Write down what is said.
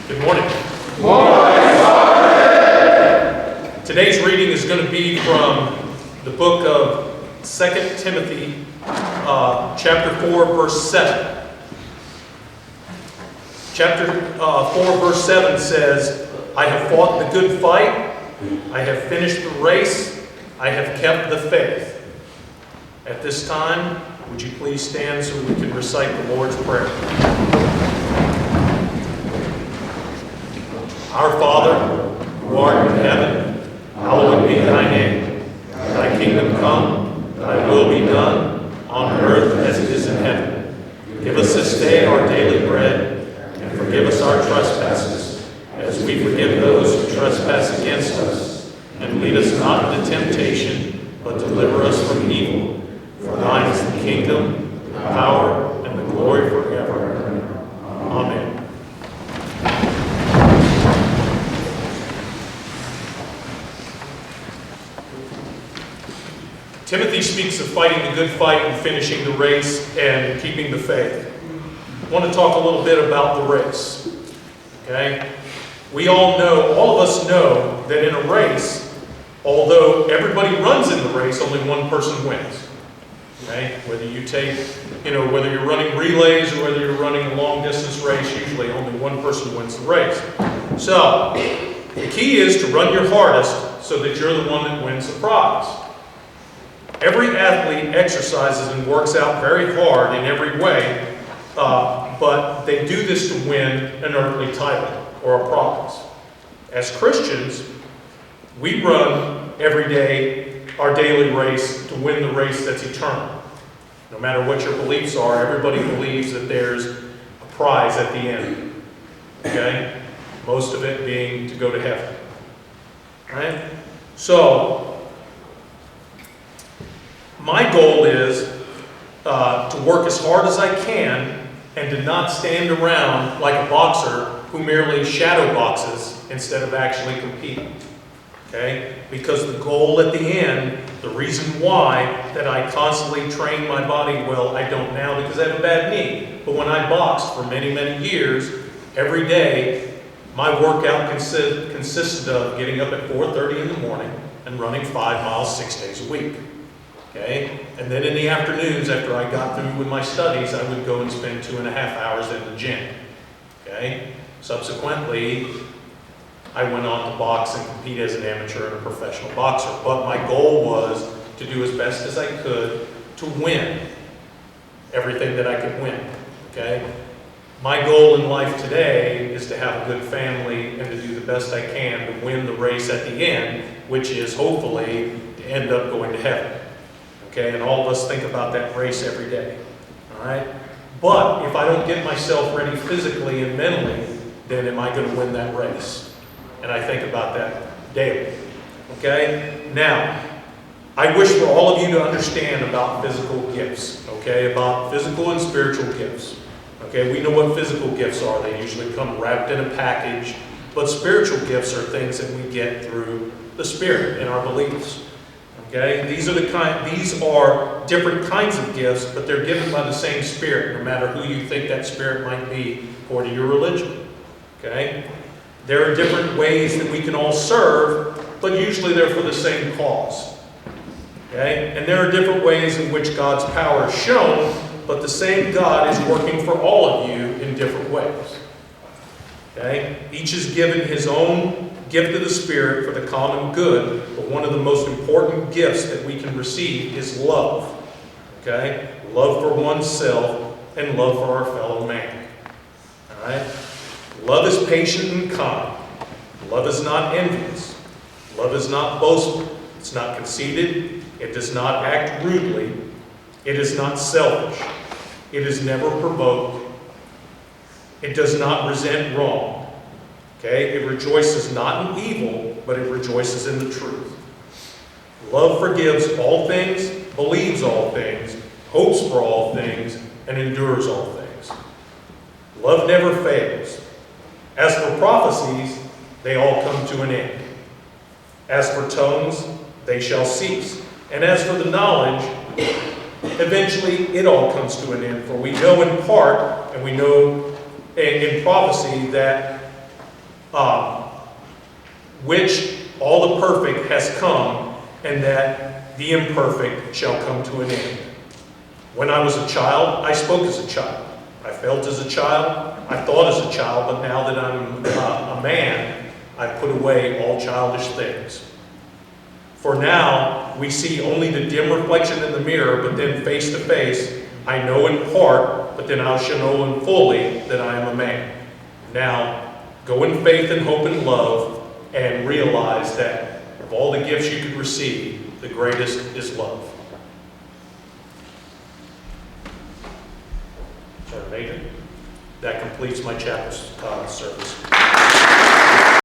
Good morning. Today's reading is going to be from the book of 2 Timothy, chapter 4, verse 7. Chapter 4, verse 7 says, I have fought the good fight, I have finished the race, I have kept the faith. At this time, would you please stand so we can recite the Lord's Prayer? Our Father, who art in heaven, hallowed be thy name. Thy kingdom come, thy will be done, on earth as it is in heaven. Give us this day our daily bread, and forgive us our trespasses, as we forgive those who trespass against us. And lead us not into temptation, but deliver us from evil. For thine is the kingdom, the power, and the glory forever. Amen. Timothy speaks of fighting the good fight and finishing the race and keeping the faith. I want to talk a little bit about the race. Okay? We all know, all of us know, that in a race, although everybody runs in the race, only one person wins. Okay? Whether you take, whether you're running relays or whether you're running a long distance race, usually only one person wins the race. So, the key is to run your hardest so that you're the one that wins the prize. Every athlete exercises and works out very hard in every way, but they do this to win an earthly title or a prize. As Christians, we run every day our daily race to win the race that's eternal. No matter what your beliefs are, everybody believes that there's a prize at the end. Okay? Most of it being to go to heaven. Right? So, my goal is to work as hard as I can and to not stand around like a boxer who merely shadow boxes instead of actually competing. Okay? Because the goal at the end, the reason why that I constantly train my body, well, I don't now because I have a bad knee, but when I boxed for many, many years, every day, my workout consisted of getting up at 4:30 in the morning and running 5 miles 6 days a week. Okay? And then in the afternoons, after I got through with my studies, I would go and spend 2.5 hours in the gym. Okay? Subsequently, I went on to box and compete as an amateur and a professional boxer. But my goal was to do as best as I could to win everything that I could win. Okay? My goal in life today is to have a good family and to do the best I can to win the race at the end, which is hopefully to end up going to heaven. Okay, and all of us think about that race every day. All right? But if I don't get myself ready physically and mentally, then am I going to win that race? And I think about that daily. Okay? Now, I wish for all of you to understand about physical gifts. Okay? About physical and spiritual gifts. Okay? We know what physical gifts are. They usually come wrapped in a package. But spiritual gifts are things that we get through the Spirit in our beliefs. Okay? These are different kinds of gifts, but they're given by the same Spirit, no matter who you think that Spirit might be according to your religion. Okay? There are different ways that we can all serve, but usually they're for the same cause. Okay? And there are different ways in which God's power is shown, but the same God is working for all of you in different ways. Okay? Each is given his own gift of the Spirit for the common good, but one of the most important gifts that we can receive is love. Okay? Love for oneself and love for our fellow man. All right? Love is patient and kind. Love is not envious. Love is not boastful. It's not conceited. It does not act rudely. It is not selfish. It is never provoked. It does not resent wrong. Okay? It rejoices not in evil, but it rejoices in the truth. Love forgives all things, believes all things, hopes for all things, and endures all things. Love never fails. As for prophecies, they all come to an end. As for tongues, they shall cease. And as for the knowledge, eventually it all comes to an end. For we know in part, and we know in prophecy that which all the perfect has come, and that the imperfect shall come to an end. When I was a child, I spoke as a child. I felt as a child. I thought as a child, but now that I'm a man, I put away all childish things. For now, we see only the dim reflection in the mirror, but then face to face, I know in part, but then I shall know in fully that I am a man. Now, go in faith and hope and love, and realize that of all the gifts you could receive, the greatest is love. Sergeant Major, that completes my chapel service.